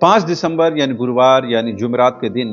5 दिसंबर यानी गुरुवार यानी जुमेरात के दिन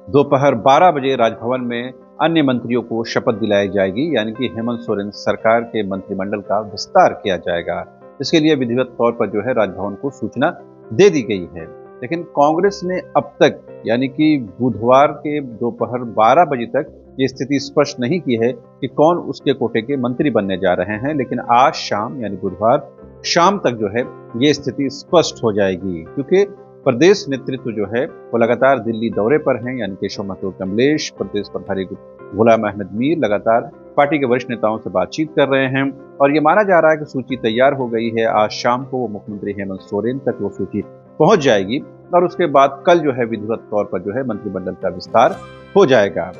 दोपहर 12 बजे राजभवन में अन्य मंत्रियों को शपथ दिलाई जाएगी, यानी कि हेमंत सोरेन सरकार के मंत्रिमंडल का विस्तार किया जाएगा। इसके लिए विधिवत तौर पर जो है राजभवन को सूचना दे दी गई है। लेकिन कांग्रेस ने अब तक यानी कि बुधवार के दोपहर 12 बजे तक ये स्थिति स्पष्ट नहीं की है कि कौन उसके कोटे के मंत्री बनने जा रहे हैं। लेकिन आज शाम यानी बुधवार शाम तक जो है ये स्थिति स्पष्ट हो जाएगी, क्योंकि प्रदेश नेतृत्व जो है वो लगातार दिल्ली दौरे पर हैं, यानी केशव महतो कमलेश, प्रदेश प्रभारी गुलाम अहमद मीर लगातार पार्टी के वरिष्ठ नेताओं से बातचीत कर रहे हैं और ये माना जा रहा है कि सूची तैयार हो गई है। आज शाम को वो मुख्यमंत्री हेमंत सोरेन तक वो सूची पहुंच जाएगी और उसके बाद कल जो है विधिवत तौर पर जो है मंत्रिमंडल का विस्तार हो जाएगा।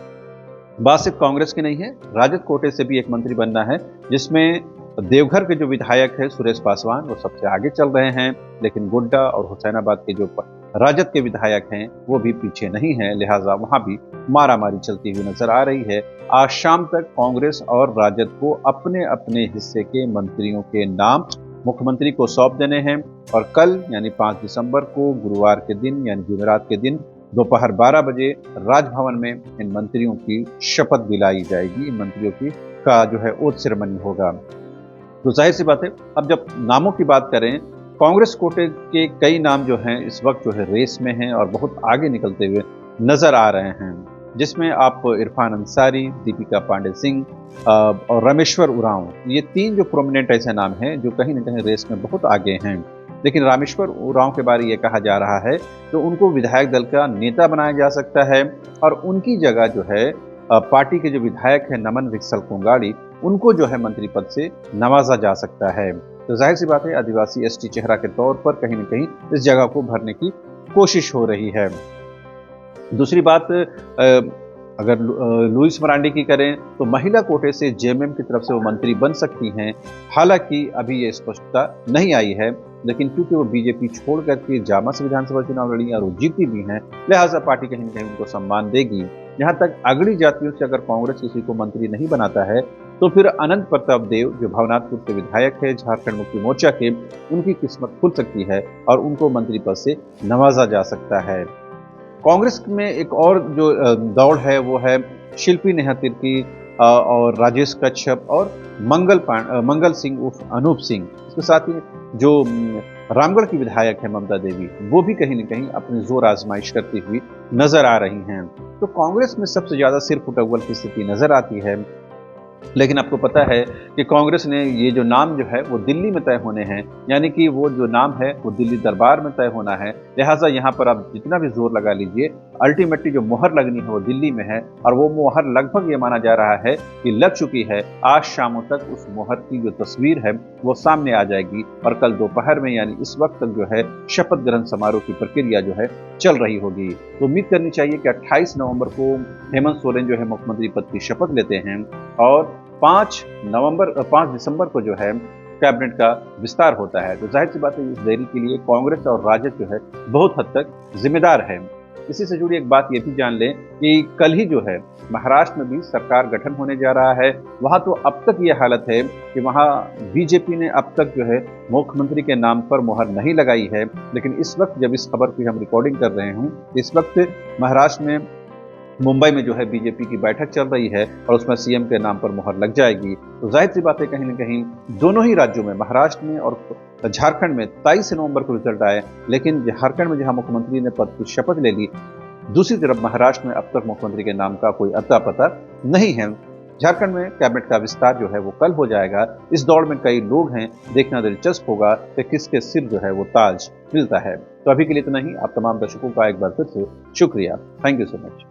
बात सिर्फ कांग्रेस की नहीं है, राजद कोटे से भी एक मंत्री बनना है, जिसमें देवघर के जो विधायक है सुरेश पासवान वो सबसे आगे चल रहे हैं, लेकिन गोड्डा और हुसैनाबाद के जो राजद के विधायक हैं वो भी पीछे नहीं हैं, लिहाजा वहां भी मारामारी चलती हुई नजर आ रही है। आज शाम तक कांग्रेस और राजद को अपने अपने हिस्से के मंत्रियों के नाम मुख्यमंत्री को सौंप देने हैं और कल यानी 5 दिसंबर को गुरुवार के दिन यानी जुमेरात के दिन दोपहर 12 बजे राजभवन में इन मंत्रियों की शपथ दिलाई जाएगी। इन मंत्रियों की का जो है ओथ सेरेमनी होगा। तो जाहिर सी बात है, अब जब नामों की बात करें, कांग्रेस कोटे के कई नाम जो हैं इस वक्त जो है रेस में हैं और बहुत आगे निकलते हुए नजर आ रहे हैं, जिसमें आप इरफान अंसारी, दीपिका पांडे सिंह और रामेश्वर उरांव, ये 3 जो प्रोमिनेंट ऐसे नाम हैं जो कहीं ना कहीं रेस में बहुत आगे हैं। लेकिन रामेश्वर उरांव के बारे ये कहा जा रहा है तो उनको विधायक दल का नेता बनाया जा सकता है और उनकी जगह जो है पार्टी के जो विधायक है नमन विक्सल कोंगाड़ी, उनको जो है मंत्री पद से नवाजा जा सकता है। तो जाहिर सी बात है, आदिवासी एसटी चेहरा के तौर पर कहीं न कहीं इस जगह को भरने की कोशिश हो रही है। दूसरी बात, अगर लुइस मरांडी की करें तो महिला कोटे से जेएमएम की तरफ से वो मंत्री बन सकती हैं। हालांकि अभी ये स्पष्टता नहीं आई है, लेकिन क्योंकि वो बीजेपी छोड़ करके जामा से विधानसभा चुनाव लड़ी और वो जीती भी हैं, लिहाजा पार्टी कहीं न कहीं उनको सम्मान देगी। यहाँ तक अगड़ी जातियों से अगर कांग्रेस किसी को मंत्री नहीं बनाता है तो फिर अनंत प्रताप देव जो भवनाथपुर के विधायक है झारखंड मुक्ति मोर्चा के, उनकी किस्मत खुल सकती है और उनको मंत्री पद से नवाजा जा सकता है। कांग्रेस में एक और जो दौड़ है वो है शिल्पी नेहा तिर्की और राजेश कच्छप और मंगल सिंह उर्फ अनूप सिंह। इसके साथ ही जो रामगढ़ की विधायक है ममता देवी, वो भी कहीं न कहीं अपनी जोर आजमाइश करती हुई नजर आ रही हैं। तो कांग्रेस में सबसे ज्यादा सिर फुटअव्वल की स्थिति नजर आती है। लेकिन आपको पता है कि कांग्रेस ने ये जो नाम जो है वो दिल्ली में तय होने हैं, यानी कि वो जो नाम है वो दिल्ली दरबार में तय होना है। लिहाजा यहाँ पर आप जितना भी जोर लगा लीजिए, अल्टीमेटली जो मोहर लगनी है वो दिल्ली में है और वो मोहर लगभग ये माना जा रहा है कि लग चुकी है। आज शामों तक उस मोहर की जो तस्वीर है वो सामने आ जाएगी और कल दोपहर में यानी इस वक्त तक जो है शपथ ग्रहण समारोह की प्रक्रिया जो है चल रही होगी। तो उम्मीद करनी चाहिए कि 28 नवंबर को हेमंत सोरेन जो है मुख्यमंत्री पद की शपथ लेते हैं और 5 दिसंबर को जो है कैबिनेट का विस्तार होता है। तो जाहिर सी बात है, इस देरी के लिए कांग्रेस और राजद जो है बहुत हद तक जिम्मेदार है। इसी से जुड़ी एक बात ये भी जान लें कि कल ही जो है महाराष्ट्र में भी सरकार गठन होने जा रहा है। वहां तो अब तक ये हालत है कि वहां बीजेपी ने अब तक जो है मुख्यमंत्री के नाम पर मोहर नहीं लगाई है। लेकिन इस वक्त जब इस खबर की हम रिकॉर्डिंग कर रहे हूं, इस वक्त महाराष्ट्र में मुंबई में जो है बीजेपी की बैठक चल रही है और उसमें सीएम के नाम पर मोहर लग जाएगी। तो जाहिर सी बात है, कहीं न कहीं दोनों ही राज्यों में, महाराष्ट्र में और झारखंड में 23 नवंबर को रिजल्ट आए, लेकिन झारखंड में जहां मुख्यमंत्री ने पद की शपथ ले ली, दूसरी तरफ महाराष्ट्र में अब तक मुख्यमंत्री के नाम का कोई अता पता नहीं है। झारखंड में कैबिनेट का विस्तार जो है वो कल हो जाएगा। इस दौड़ में कई लोग हैं, देखना दिलचस्प होगा कि किसके सिर जो है वो ताज मिलता है। तो अभी के लिए इतना ही। आप तमाम दर्शकों का एक बार फिर से शुक्रिया। Thank you so much.